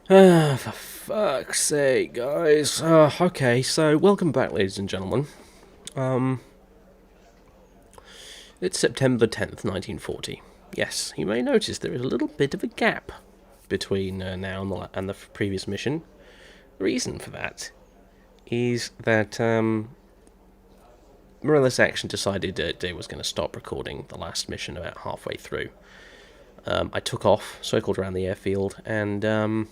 For fuck's sake, guys. Okay, so welcome back, ladies and gentlemen. Um, it's September 10th, 1940. Yes, you may notice there is a little bit of a gap between now and the previous mission. The reason for that is that Morellis Action decided that they was going to stop recording the last mission about halfway through. I took off, circled around the airfield, and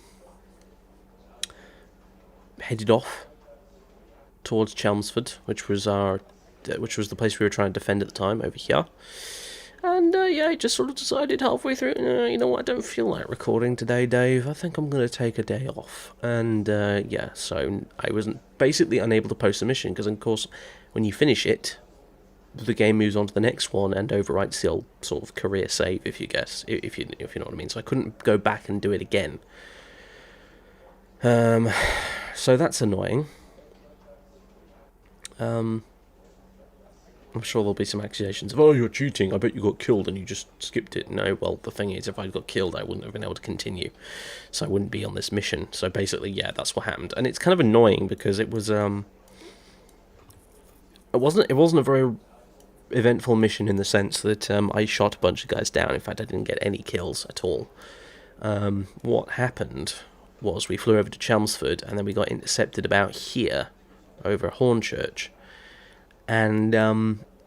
headed off towards Chelmsford, which was the place we were trying to defend at the time, over here. And I just sort of decided halfway through, you know what, I don't feel like recording today, Dave. I think I'm going to take a day off. And so I wasn't basically unable to post a mission because, of course, when you finish it, the game moves on to the next one and overwrites the old sort of career save, if you know what I mean. So I couldn't go back and do it again. So that's annoying. I'm sure there'll be some accusations of, oh, you're cheating, I bet you got killed and you just skipped it. No, well, the thing is, if I got killed, I wouldn't have been able to continue. So I wouldn't be on this mission. So basically, yeah, that's what happened. And it's kind of annoying because it was, it wasn't a very eventful mission in the sense that I shot a bunch of guys down. In fact, I didn't get any kills at all. What happened was we flew over to Chelmsford and then we got intercepted about here, over Hornchurch. And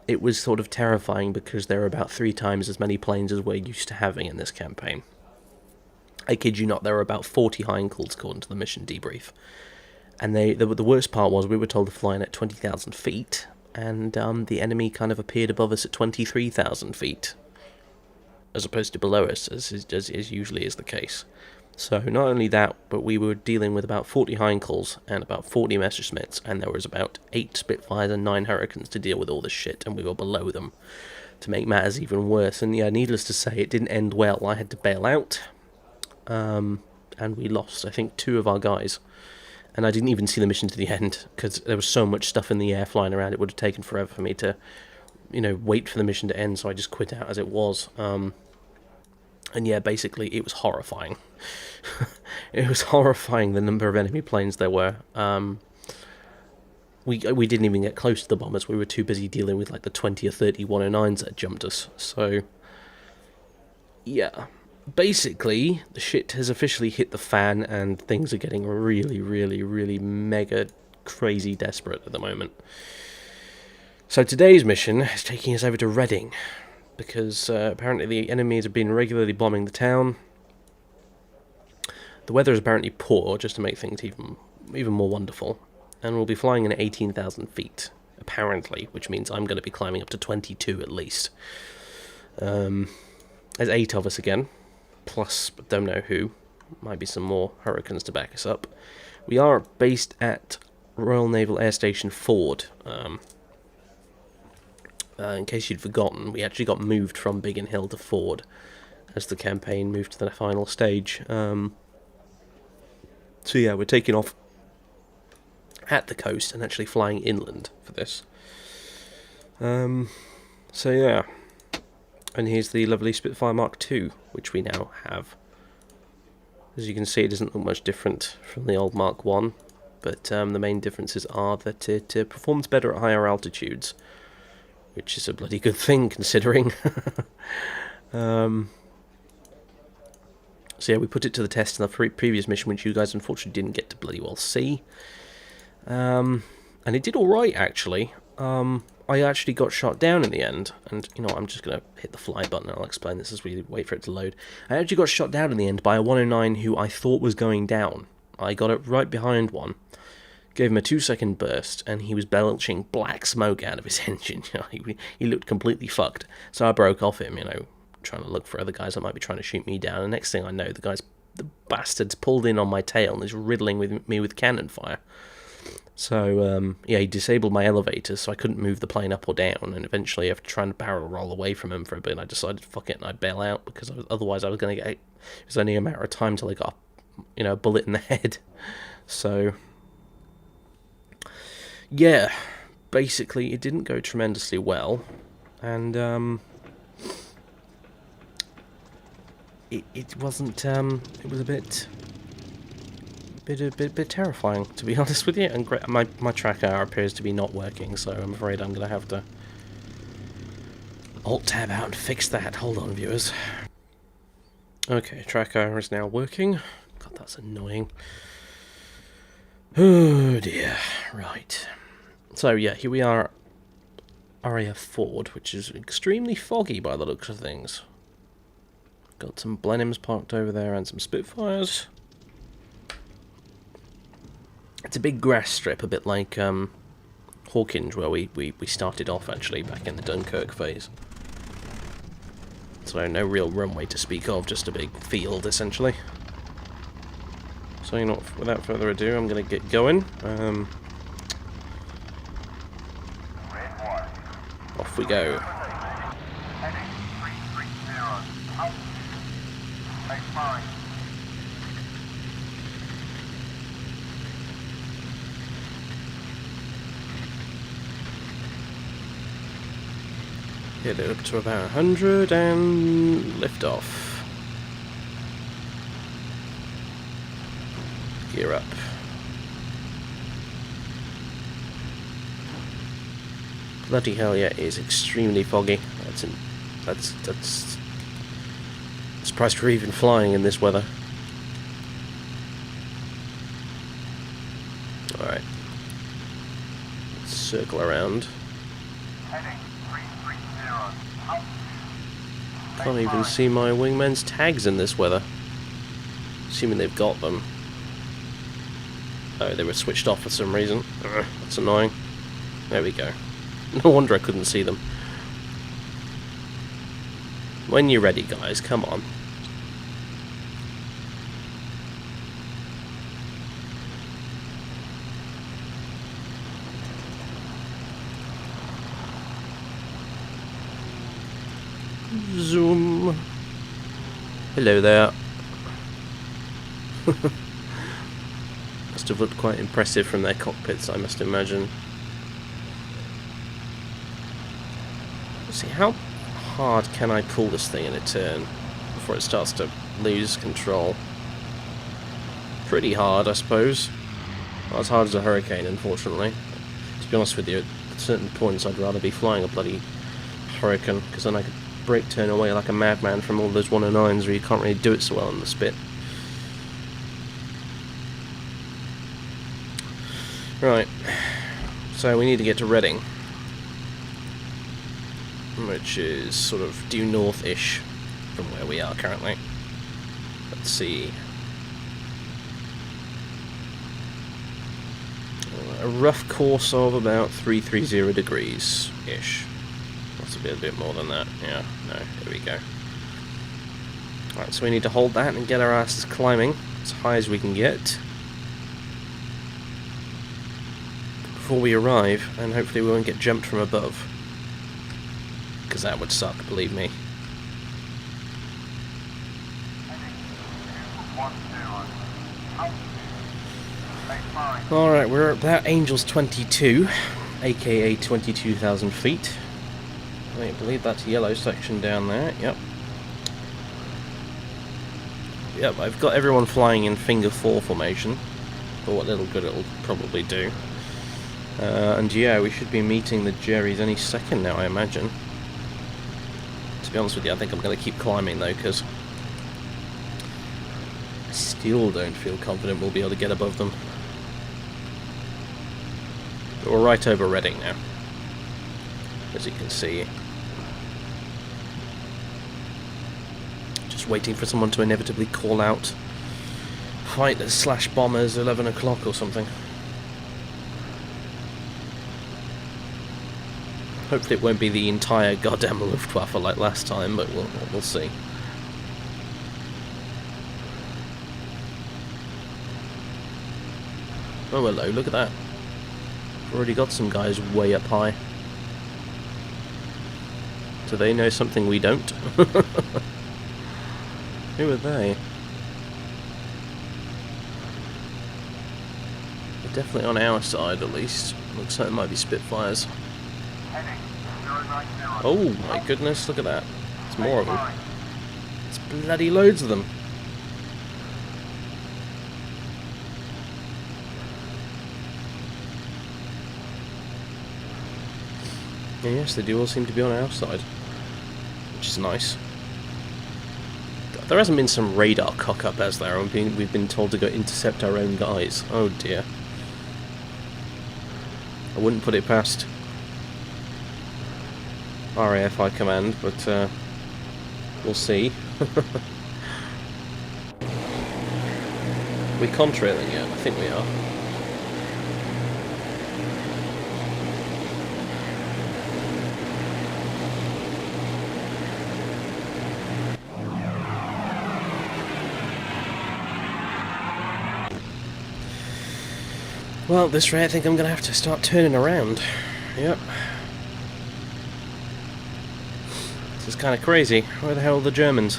it was sort of terrifying because there were about 3 times as many planes as we're used to having in this campaign. I kid you not, there were about 40 Heinkel's according to the mission debrief. And the worst part was we were told to fly in at 20,000 feet, and the enemy kind of appeared above us at 23,000 feet, as opposed to below us, as usually is the case. So not only that, but we were dealing with about 40 Heinkel's and about 40 Messerschmitts, and there was about 8 Spitfires and 9 Hurricanes to deal with all this shit, and we were below them, to make matters even worse. And yeah, needless to say, it didn't end well. I had to bail out, and we lost, I think, 2 of our guys. And I didn't even see the mission to the end, because there was so much stuff in the air flying around, it would have taken forever for me to, wait for the mission to end, so I just quit out as it was. And yeah, basically, it was horrifying. It was horrifying, the number of enemy planes there were. We didn't even get close to the bombers. We were too busy dealing with like the 20 or 30 109s that jumped us. So, yeah. Basically, the shit has officially hit the fan and things are getting really, really, really mega crazy desperate at the moment. So today's mission is taking us over to Reading, because apparently the enemies have been regularly bombing the town. The weather is apparently poor, just to make things even more wonderful, and we'll be flying in at 18,000 feet, apparently, which means I'm going to be climbing up to 22 at least. There's 8 of us again, plus don't know who. Might be some more Hurricanes to back us up. We are based at Royal Naval Air Station Ford. In case you'd forgotten, we actually got moved from Biggin Hill to Ford as the campaign moved to the final stage. So yeah, we're taking off at the coast and actually flying inland for this. So yeah, and here's the lovely Spitfire Mark II, which we now have. As you can see, it doesn't look much different from the old Mark I, but the main differences are that it performs better at higher altitudes, which is a bloody good thing considering. So yeah, we put it to the test in the previous mission, which you guys unfortunately didn't get to bloody well see. And it did alright, actually. I actually got shot down in the end, and I'm just going to hit the fly button and I'll explain this as we wait for it to load. I actually got shot down in the end by a 109 who I thought was going down. I got it right behind one, gave him a 2-second burst, and he was belching black smoke out of his engine. He looked completely fucked. So I broke off him, trying to look for other guys that might be trying to shoot me down. And next thing I know, the bastard's pulled in on my tail and is riddling me with cannon fire. So, yeah, he disabled my elevators, so I couldn't move the plane up or down, and eventually after trying to barrel roll away from him for a bit, I decided, fuck it, and I'd bail out, because otherwise I was going to get, it was only a matter of time till I got, a bullet in the head. So, yeah, basically it didn't go tremendously well, and, it wasn't, it was a bit bit terrifying, to be honest with you. And my tracker appears to be not working, so I'm afraid I'm gonna have to Alt-tab out and fix that. Hold on, viewers. Okay, tracker is now working. God, that's annoying. Oh dear. Right. So yeah, here we are, RAF Ford, which is extremely foggy by the looks of things. Got some Blenheims parked over there and some Spitfires. It's a big grass strip, a bit like Hawkinge, where we started off actually back in the Dunkirk phase. So no real runway to speak of, just a big field essentially. So you know, without further ado, I'm going to get going. Off we go. Get it up to about 100 and lift off. Gear up. Bloody hell, yeah, it is extremely foggy. That's surprised we're even flying in this weather. Alright. Let's circle around. Can't even see my wingman's tags in this weather. Assuming they've got them. Oh, they were switched off for some reason. That's annoying. There we go. No wonder I couldn't see them. When you're ready, guys, come on. Zoom. Hello there. Must have looked quite impressive from their cockpits, I must imagine. Let's see, how hard can I pull this thing in a turn before it starts to lose control? Pretty hard, I suppose. Not as hard as a Hurricane, unfortunately. To be honest with you, at certain points I'd rather be flying a bloody Hurricane, because then I could brake turn away like a madman from all those 109s where you can't really do it so well on the spit. Right, so we need to get to Reading, which is sort of due north-ish from where we are currently. Let's see. A rough course of about 330 degrees-ish. Must be a bit more than that. Yeah, no, here we go. Alright, so we need to hold that and get our asses climbing as high as we can get before we arrive, and hopefully we won't get jumped from above, because that would suck, believe me. Alright, we're about Angels 22, aka 22,000 feet. I believe that's yellow section down there, yep. Yep, I've got everyone flying in finger 4 formation, for what little good it'll probably do. And yeah, we should be meeting the Jerrys any second now, I imagine. To be honest with you, I think I'm going to keep climbing though, because I still don't feel confident we'll be able to get above them. But we're right over Reading now, as you can see. Just waiting for someone to inevitably call out fighters / bombers 11 o'clock or something. Hopefully it won't be the entire goddamn Luftwaffe like last time, but we'll see. Oh hello, look at that. We've already got some guys way up high. Do they know something we don't? Who are they? They're definitely on our side at least. Looks like it might be Spitfires. Oh my goodness, look at that. There's more of them. There's bloody loads of them. And yes, they do all seem to be on our side, which is nice. There hasn't been some radar cock-up, has there? We've been told to go intercept our own guys. Oh dear. I wouldn't put it past RAF High Command, but we'll see. We contrailing yet? I think we are. Well, at this rate, I think I'm going to have to start turning around. Yep. This is kind of crazy. Where the hell are the Germans?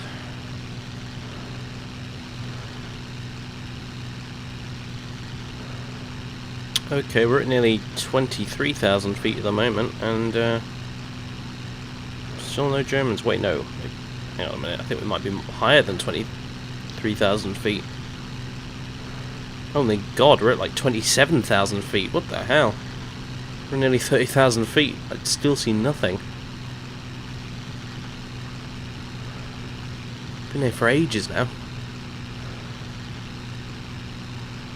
Okay, we're at nearly 23,000 feet at the moment, and still no Germans. Wait, no. Hang on a minute. I think we might be higher than 23,000 feet. Holy God, we're at like 27,000 feet. What the hell? We're nearly 30,000 feet. I'd still see nothing. Been here for ages now.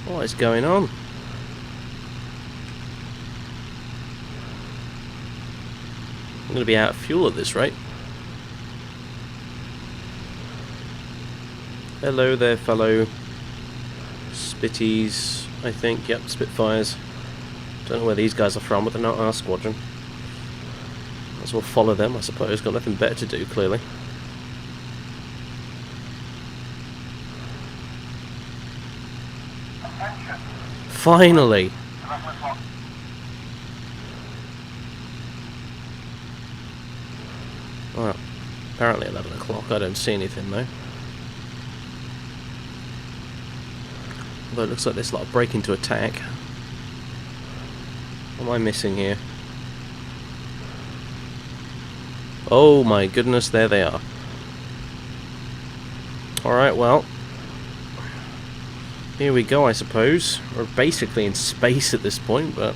What is going on? I'm going to be out of fuel at this rate. Hello there, fellow Spitties, I think. Yep, Spitfires. Don't know where these guys are from, but they're not our squadron. Might as well follow them, I suppose. Got nothing better to do, clearly. Finally! Well, apparently 11 o'clock. I don't see anything, though. Although it looks like there's a lot of breaking to attack. What am I missing here? Oh my goodness, there they are. Alright, well. Here we go, I suppose. We're basically in space at this point, but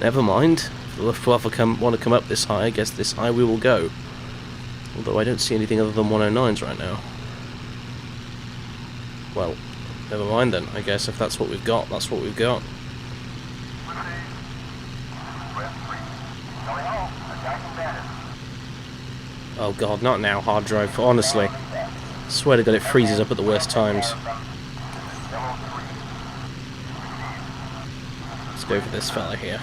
never mind. If the Luftwaffe want to come up this high, I guess this high we will go. Although I don't see anything other than 109s right now. Well, never mind then. I guess if that's what we've got, that's what we've got. Oh god, not now, hard drive, honestly. I swear to god it freezes up at the worst times. Let's go for this fella here.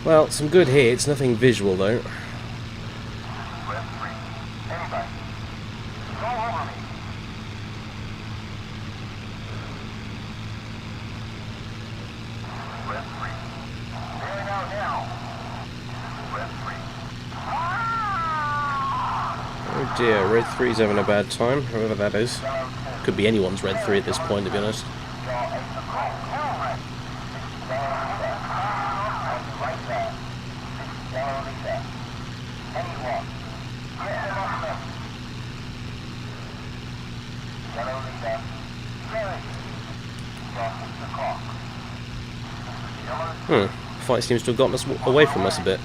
Well, some good hits, nothing visual though. Oh dear, Red 3's having a bad time, whoever that is. Could be anyone's Red 3 at this point, to be honest. Fight seems to have gotten us away from us a bit.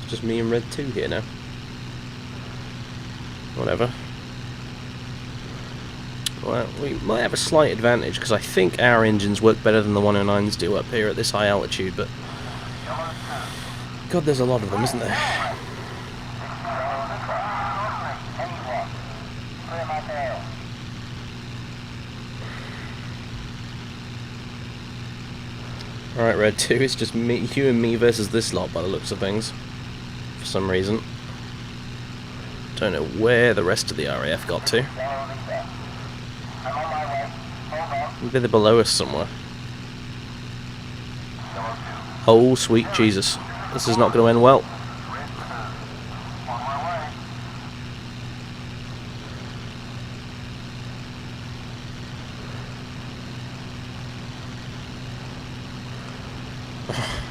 It's just me and Red 2 here now. Whatever. Well, we might have a slight advantage because I think our engines work better than the 109s do up here at this high altitude, but God, there's a lot of them, isn't there? Alright, Red 2, it's just me, you and me versus this lot by the looks of things. For some reason. Don't know where the rest of the RAF got to. Maybe they're below us somewhere. Oh, sweet Jesus. This is not going to end well.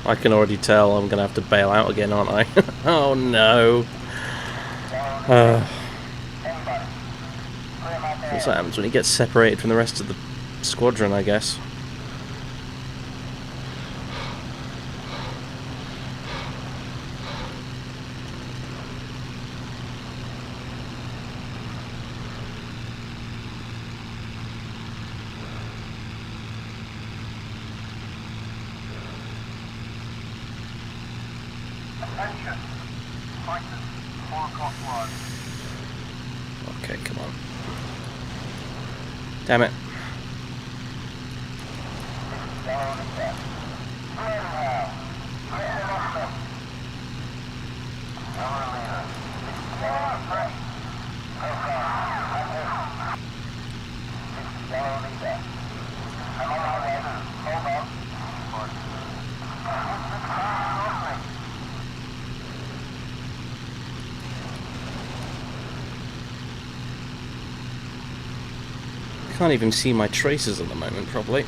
I can already tell I'm going to have to bail out again, aren't I? Oh no. That's what happens when he gets separated from the rest of the squadron, I guess. Attention. Fighters, 4 o'clock one. Okay, come on. Damn it. Can't even see my traces at the moment, probably.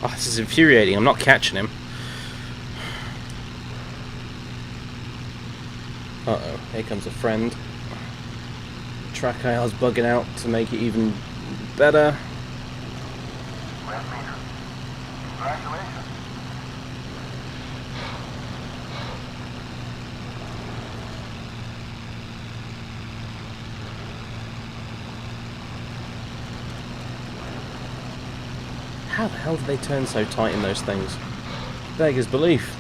Oh, this is infuriating. I'm not catching him. Uh-oh, here comes a friend. Track IL's bugging out to make it even better. Congratulations. How the hell do they turn so tight in those things? Beggars belief.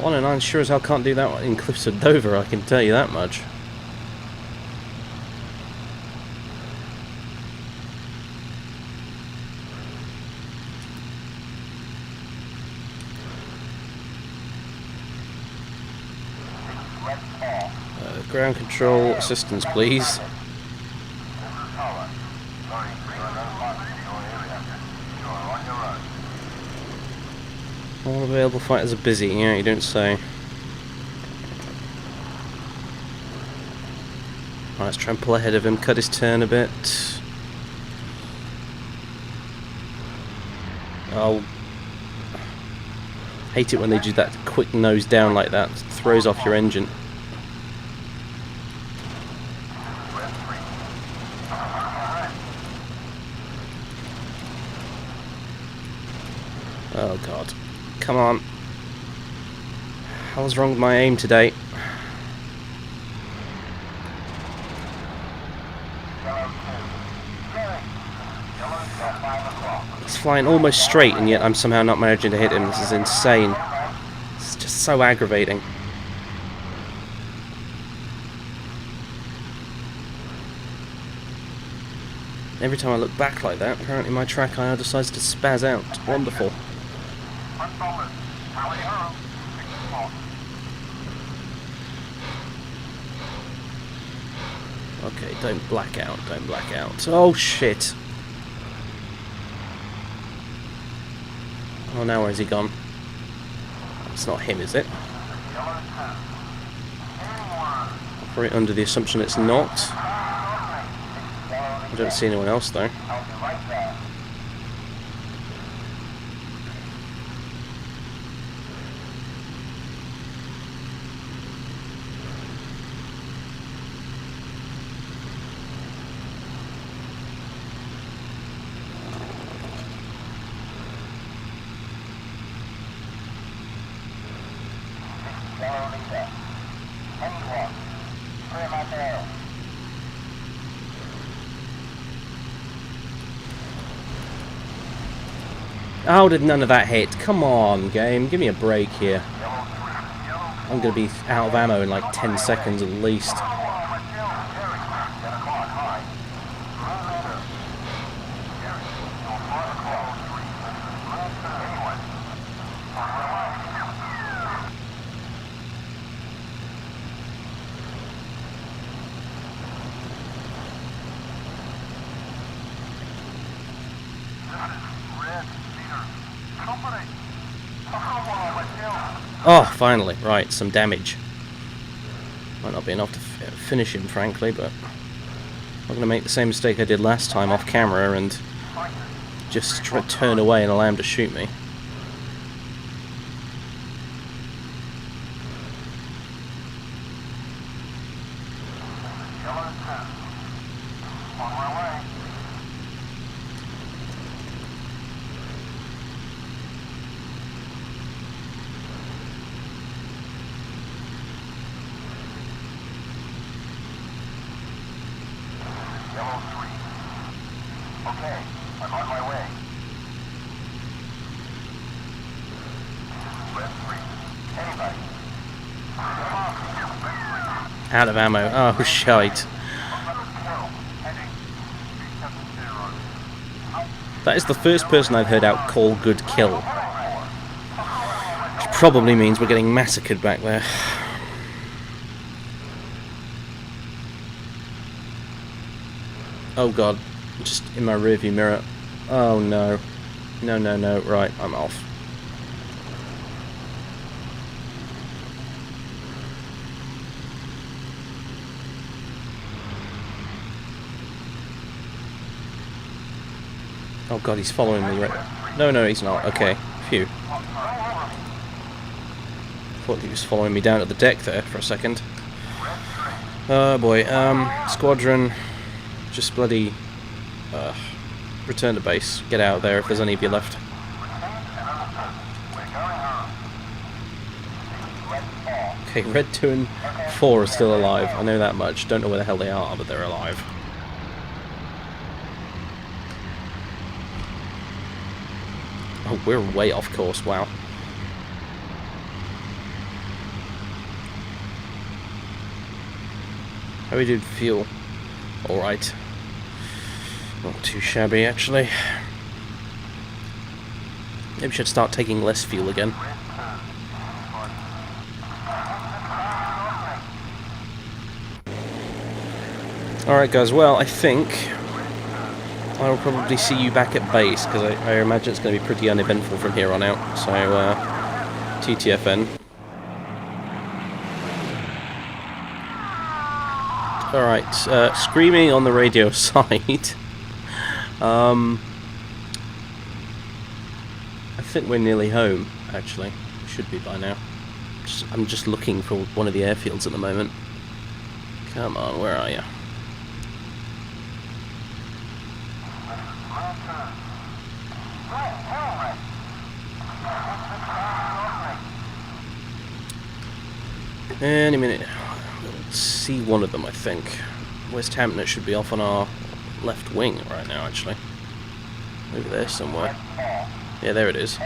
109 sure as hell can't do that in Cliffs of Dover, I can tell you that much. Ground control assistance, please. All available fighters are busy, yeah, you don't say. Right, let's try and pull ahead of him, cut his turn a bit. Oh. Hate it when they do that quick nose down like that, it throws off your engine. Oh god. Come on. Hell's wrong with my aim today? He's flying almost straight and yet I'm somehow not managing to hit him. This is insane. It's just so aggravating. Every time I look back like that, apparently my track IR decides to spaz out. Wonderful. Okay, don't black out, don't black out. Oh shit! Oh, now where's he gone? It's not him, is it? Operate under the assumption it's not. I don't see anyone else though. How did none of that hit? Come on, game. Give me a break here. I'm going to be out of ammo in like 10 seconds at least. Oh, finally. Right, some damage. Might not be enough to finish him, frankly, but I'm not going to make the same mistake I did last time off camera and just turn away and allow him to shoot me. Yellow 2. On my way. Yellow 3. Okay, I'm on my way. Red 3. Anybody? Out of ammo. Oh, shite. That is the first person I've heard out call good kill. Which probably means we're getting massacred back there. Oh god, just in my rearview mirror. Oh no. No, no, no. Right, I'm off. Oh god, he's following me, right? No, no, he's not. Okay, phew. Thought he was following me down at the deck there for a second. Oh boy, squadron, just bloody, return to base. Get out there if there's any of you left. Okay, Red 2 and 4 are still alive. I know that much. Don't know where the hell they are, but they're alive. Oh, we're way off course, wow. How we did fuel? Alright. Not too shabby, actually. Maybe we should start taking less fuel again. Alright guys, well, I think I will probably see you back at base, because I imagine it's going to be pretty uneventful from here on out. So, TTFN. Alright, screaming on the radio side. I think we're nearly home, actually. We should be by now. I'm just looking for one of the airfields at the moment. Come on, where are you? Any minute. We'll see one of them, I think. West Hampton should be off on our left wing right now, actually. Over there somewhere. Yeah, there it is.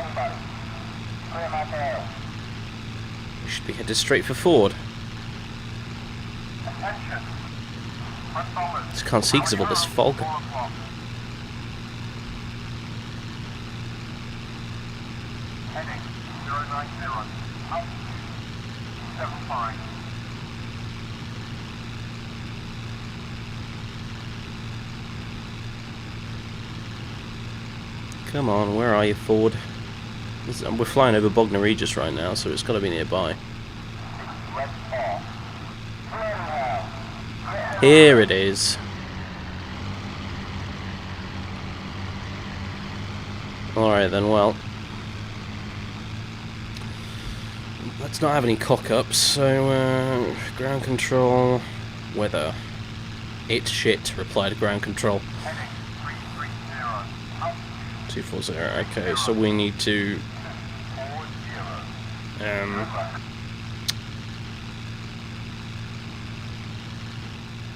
We should be headed straight for Ford. Just can't see because of all this fog. Heading 090. Up 75. Come on, where are you, Ford? We're flying over Bognor Regis right now, so it's got to be nearby. Here it is. Alright then, well. Let's not have any cock-ups, so, ground control, weather. It's shit, replied ground control. 240, okay, so we need to,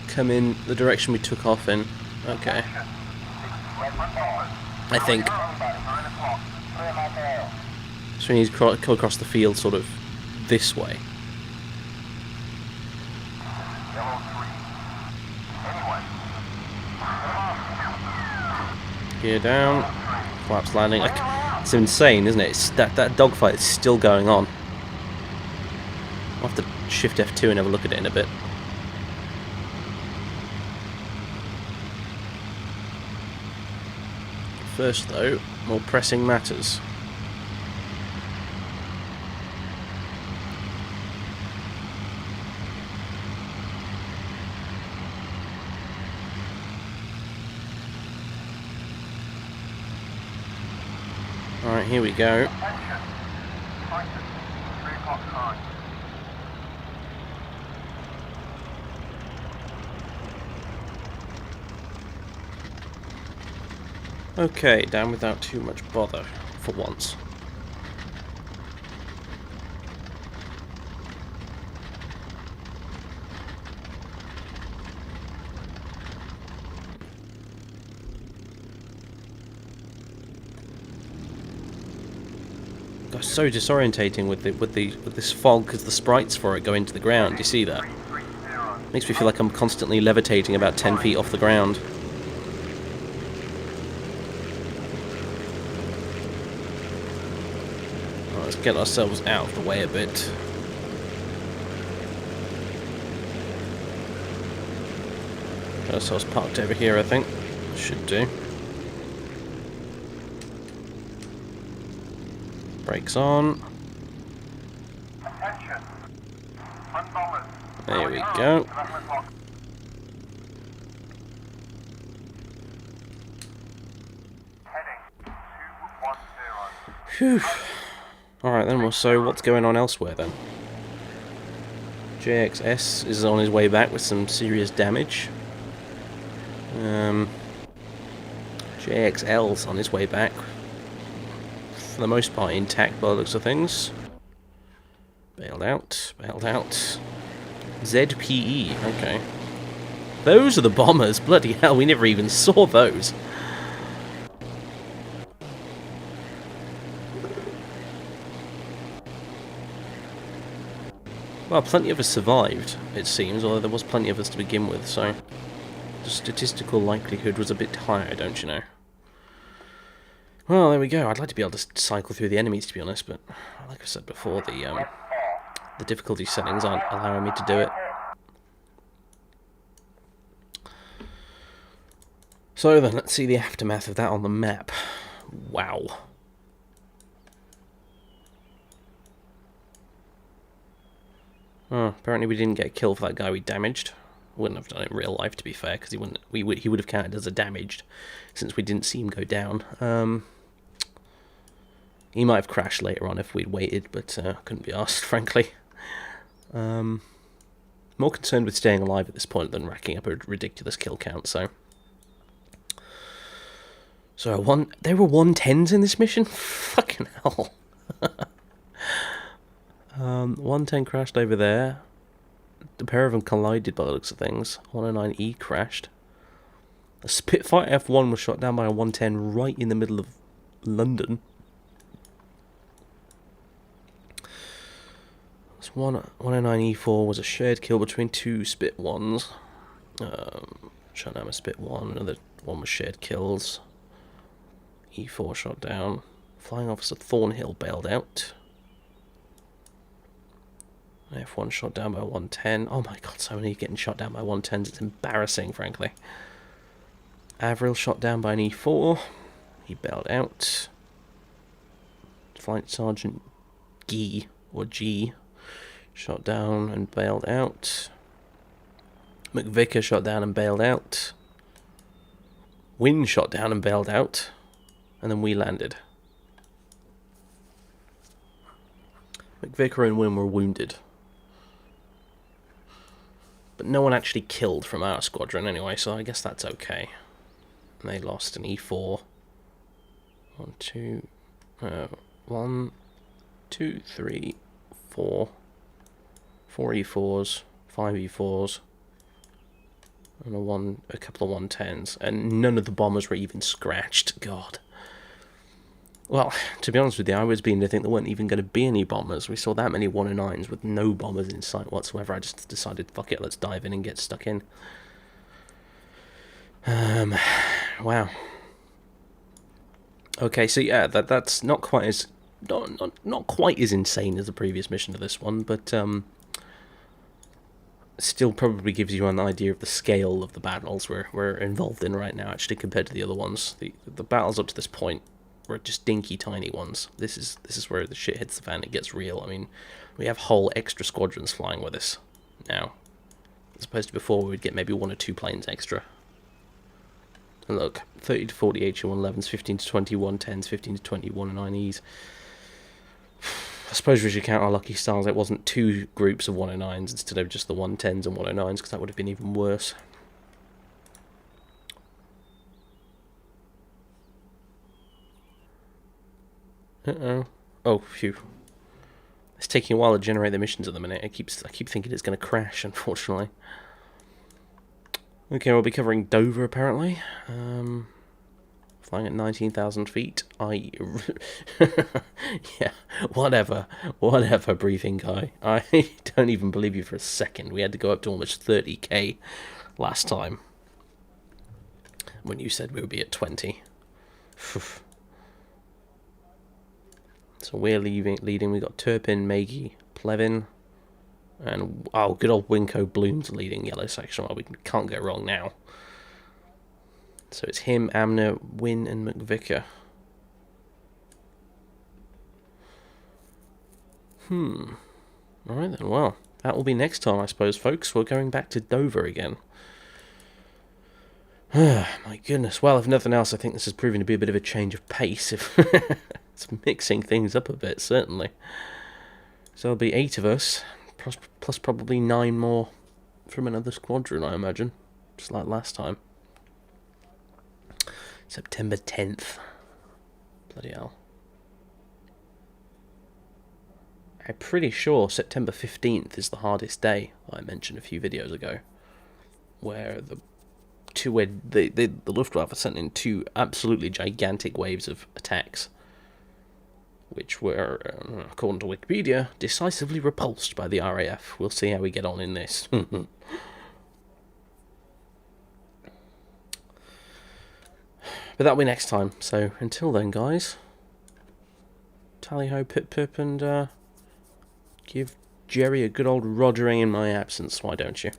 come in the direction we took off in. Okay. I think. So we need to go across the field sort of this way. Gear down. Collapse landing. It's insane, isn't it? That dogfight is still going on. I'll have to shift F2 and have a look at it in a bit. First, though, more pressing matters. Alright, here we go. Attention. Titan. 3 o'clock time. Okay, down without too much bother, for once. Gosh, so disorientating with this fog because the sprites for it go into the ground. You see that? 330. Makes me feel like I'm constantly levitating about 10 feet off the ground. Right, let's get ourselves out of the way a bit. Get ourselves parked over here, I think. Should do. Brakes on. Attention. Unbombers. There we go. 11 o'clock. Heading 210. Phew. Alright then, well, so what's going on elsewhere then? JXS is on his way back with some serious damage. JXL's on his way back. For the most part intact by the looks of things. Bailed out, bailed out. ZPE, okay. Those are the bombers, bloody hell, we never even saw those. Well, plenty of us survived, it seems, although there was plenty of us to begin with, so the statistical likelihood was a bit higher, don't you know? Well, there we go. I'd like to be able to cycle through the enemies, to be honest, but like I said before, the difficulty settings aren't allowing me to do it. So then, let's see the aftermath of that on the map. Wow. Oh, apparently we didn't get a kill for that guy we damaged. Wouldn't have done it in real life, to be fair, because he would have counted as a damaged, since we didn't see him go down. He might have crashed later on if we'd waited, but couldn't be asked, frankly. More concerned with staying alive at this point than racking up a ridiculous kill count, so... So, there were 110s in this mission? Fucking hell. 110 crashed over there. The pair of them collided by the looks of things. 109E crashed. A Spitfire F1 was shot down by a 110 right in the middle of London. This 109E4 was a shared kill between two Spit 1s. Shot down a Spit 1, another one was shared kills. E4 shot down. Flying Officer Thornhill bailed out. F1 shot down by 110. Oh my god, so many getting shot down by 110s. It's embarrassing, frankly. Avril shot down by an E4. He bailed out. Flight Sergeant G, or G, shot down and bailed out. McVicker shot down and bailed out. Wynn shot down and bailed out. And then we landed. McVicker and Wynn were wounded. But no one actually killed from our squadron anyway, so I guess that's okay. And they lost an E4. 1, 2, 3, 4. 4 E4s, 5 E4s, and a couple of 110s. And none of the bombers were even scratched. God. Well, to be honest with you, I was beginning to think there weren't even going to be any bombers. We saw that many 109s with no bombers in sight whatsoever. I just decided, fuck it, let's dive in and get stuck in. Wow. Okay, so yeah, that's not quite as not quite as insane as the previous mission to this one, but still probably gives you an idea of the scale of the battles we're involved in right now, actually, compared to the other ones. The battles up to this point were just dinky tiny ones. This is where the shit hits the fan. It gets real. I mean, we have whole extra squadrons flying with us now, as opposed to before we'd get maybe 1 or 2 planes extra. And look, 30 to 40 HU-111s, 15 to 20 110s, 15 to 20 109Es. I suppose we should count our lucky stars. It wasn't two groups of 109s instead of just the 110s and 109s, because that would have been even worse. Uh-oh. Oh, phew. It's taking a while to generate the missions at the minute. I keep thinking it's going to crash, unfortunately. Okay, we'll be covering Dover, apparently. Flying at 19,000 feet. Yeah, whatever, briefing guy. I don't even believe you for a second. We had to go up to almost 30k last time, when you said we would be at 20. So we're leading. We got Turpin, Maggie, Plevin, and good old Winco Bloom's leading yellow section. Well, we can't go wrong now. So it's him, Amner, Wynne, and McVicker. Alright then, well, that will be next time, I suppose, folks. We're going back to Dover again. My goodness. Well, if nothing else, I think this has proven to be a bit of a change of pace. It's mixing things up a bit, certainly. So there'll be 8 of us, plus probably 9 more from another squadron, I imagine. Just like last time. September 10th. Bloody hell. I'm pretty sure September 15th is the hardest day I mentioned a few videos ago. Where the Luftwaffe sent in 2 absolutely gigantic waves of attacks, which were, according to Wikipedia, decisively repulsed by the RAF. We'll see how we get on in this. But that'll be next time. So until then, guys, tally-ho, pip-pip, and give Jerry a good old rogering in my absence. Why don't you?